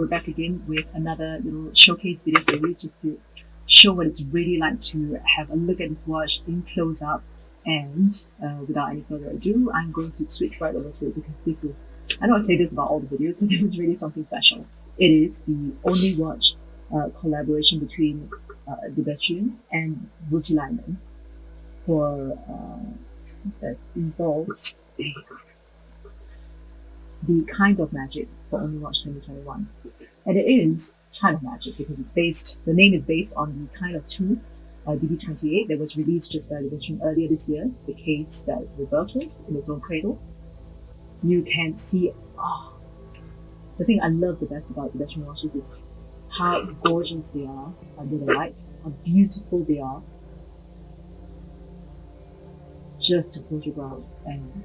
we're back again with another little showcase video for you, just to show what it's really like to have a look at this watch in close up. And without any further ado, I'm going to switch right over to it, because this is, I don't say this about all the videos, but this is really something special. It is the only watch collaboration between the Bethune and Voutilainen that involves the kind of magic for Only Watch 2021. And it is kind of magic because the name is based on the kind of 2 DB28 that was released just by the Bethune earlier this year, the case that reverses in its own cradle. You can see, the thing I love the best about the Bethune watches is how gorgeous they are under the light, how beautiful they are. Just a photograph, and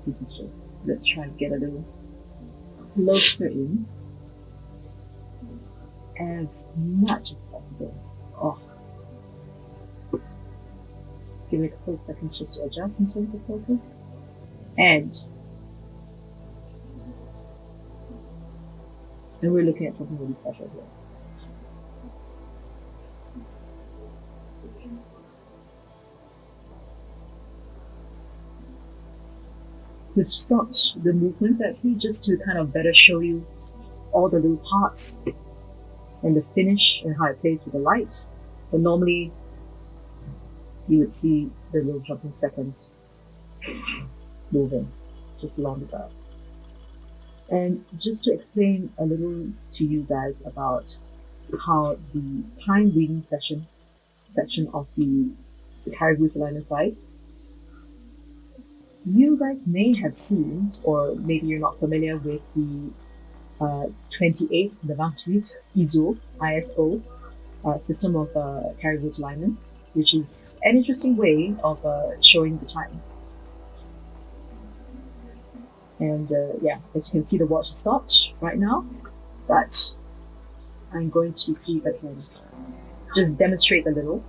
this is just, let's try to get a little closer in as much as possible. Give it a couple of seconds just to adjust in terms of focus. And we're looking at something really special here. We've stopped the movement actually just to kind of better show you all the little parts and the finish and how it plays with the light. But normally you would see the little jumping seconds moving just along the dial. And just to explain a little to you guys about how the time reading section of the Voutilainen side, you guys may have seen, or maybe you're not familiar with the 28 ISO system of Voutilainen, which is an interesting way of showing the time. And as you can see, the watch is stopped right now, but I'm going to see if I can just demonstrate a little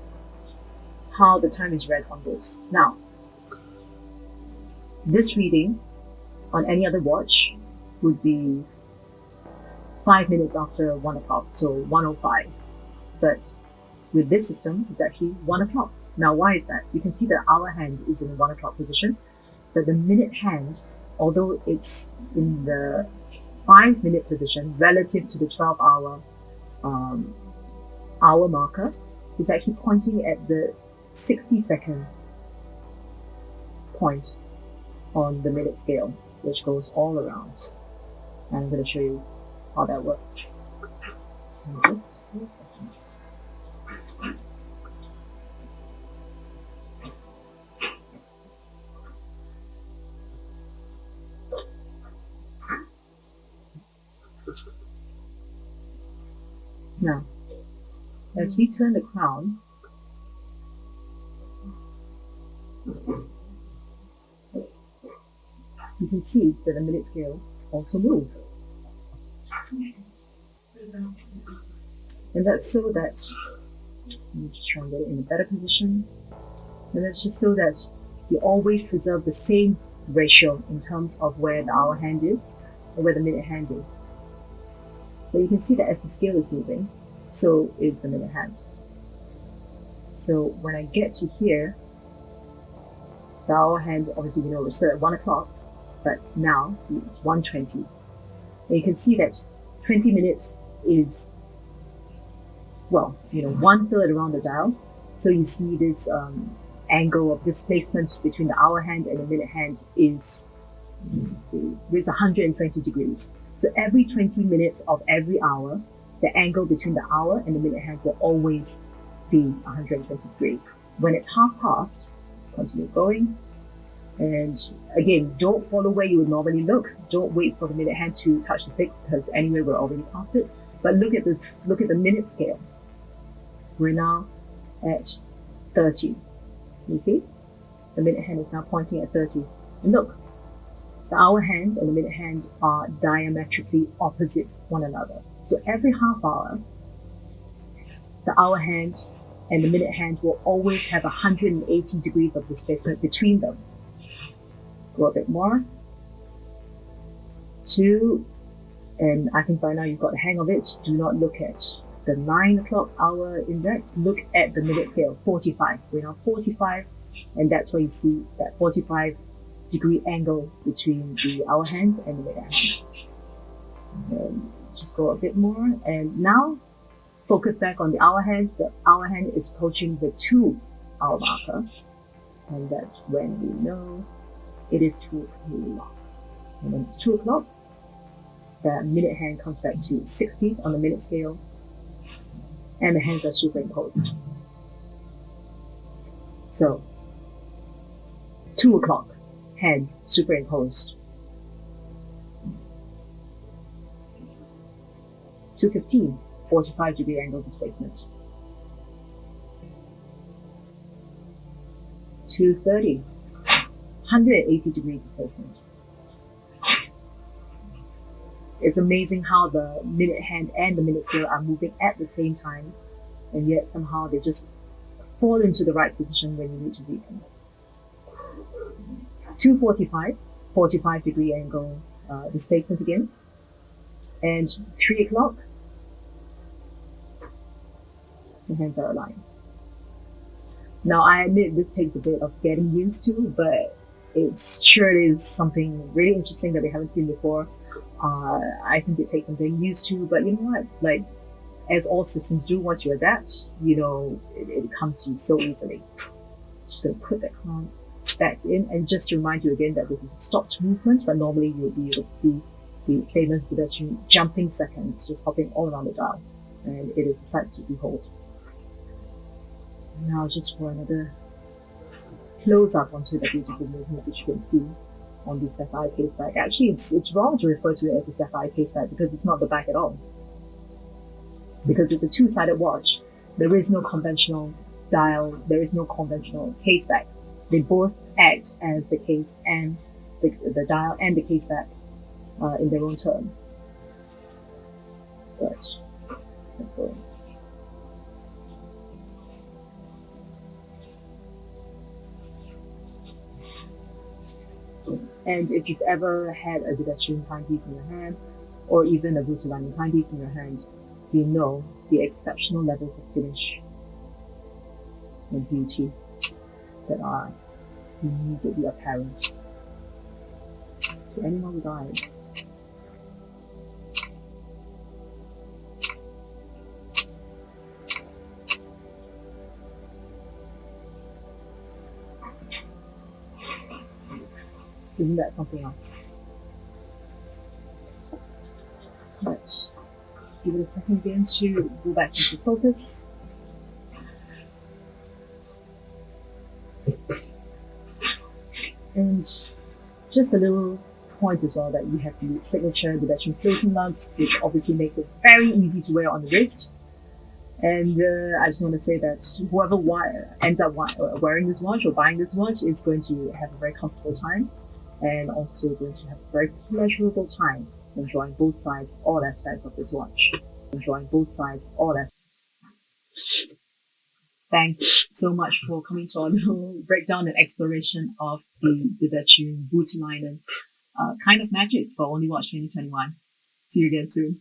how the time is read on this. Now, this reading on any other watch would be 5 minutes after 1 o'clock, so 1:05. But with this system, it's actually 1 o'clock. Now, why is that? You can see the hour hand is in the 1 o'clock position, but the minute hand, although it's in the 5-minute position relative to the 12-hour hour marker, is actually pointing at the 60-second point on the minute scale, which goes all around. And I'm going to show you how that works. Now, as we turn the crown, you can see that the minute scale also moves. And that's so that, let me just try and get it in a better position. And that's just so that you always preserve the same ratio in terms of where the hour hand is and where the minute hand is. But you can see that as the scale is moving, so is the minute hand. So when I get to here, the hour hand, obviously we're still at 1 o'clock, but now it's 1:20. And you can see that 20 minutes is, 1/3 around the dial. So you see this angle of displacement between the hour hand and the minute hand is 120 degrees. So every 20 minutes of every hour, the angle between the hour and the minute hand will always be 120 degrees. When it's half past, let's continue going. And again, don't follow where you would normally look. Don't wait for the minute hand to touch the 6, because anyway, we're already past it. But look at this, look at the minute scale. We're now at 30. You see? The minute hand is now pointing at 30. And look, the hour hand and the minute hand are diametrically opposite one another. So every half hour, the hour hand and the minute hand will always have 180 degrees of displacement between them. Go a bit more. 2, And I think by now you've got the hang of it. Do not look at the 9 o'clock hour index. Look at the minute scale, 45. We're now 45, and that's where you see that 45-degree angle between the hour hand and the minute hand. And just go a bit more, and now focus back on the hour hand. The hour hand is approaching the 2-hour marker, and that's when we know it is 2 o'clock. And when it's 2 o'clock, the minute hand comes back to 60 on the minute scale, and the hands are superimposed. So, 2 o'clock, hands superimposed. 2:15, 45-degree angle displacement. 2:30, 180-degree displacement. It's amazing how the minute hand and the minute scale are moving at the same time, and yet somehow they just fall into the right position when you need to read them. 2:45, 45-degree angle displacement again, and 3 o'clock, the hands are aligned. Now I admit this takes a bit of getting used to, but it's sure is something really interesting that we haven't seen before. I think it takes some getting used to, but you know what? Like, as all systems do, once you adapt, it comes to you so easily. Just gonna put that crown back in, and just to remind you again that this is a stopped movement, but normally you would be able to see the famous Bethune jumping seconds, just hopping all around the dial, and it is a sight to behold. Now just for another close up onto the beautiful movement which you can see on the sapphire caseback. Actually, it's wrong to refer to it as a sapphire caseback because it's not the back at all. Because it's a two-sided watch. There is no conventional dial, there is no conventional caseback. They both act as the case and the dial and the caseback in their own turn. But let's go. And if you've ever had a Bethune timepiece in your hand, or even a Voutilainen timepiece in your hand, you know the exceptional levels of finish and beauty that are immediately apparent to anyone with eyes. Isn't that something else? But let's give it a second again to go back into focus. And just a little point as well that you have the signature Bethune floating lugs, which obviously makes it very easy to wear on the wrist. And I just want to say that whoever ends up wearing this watch or buying this watch is going to have a very comfortable time, and also going to have a very pleasurable time enjoying both sides, all aspects of this watch. Thanks so much for coming to our little breakdown and exploration of the Bethune Voutilainen kind of magic for Only Watch 2021. See you again soon.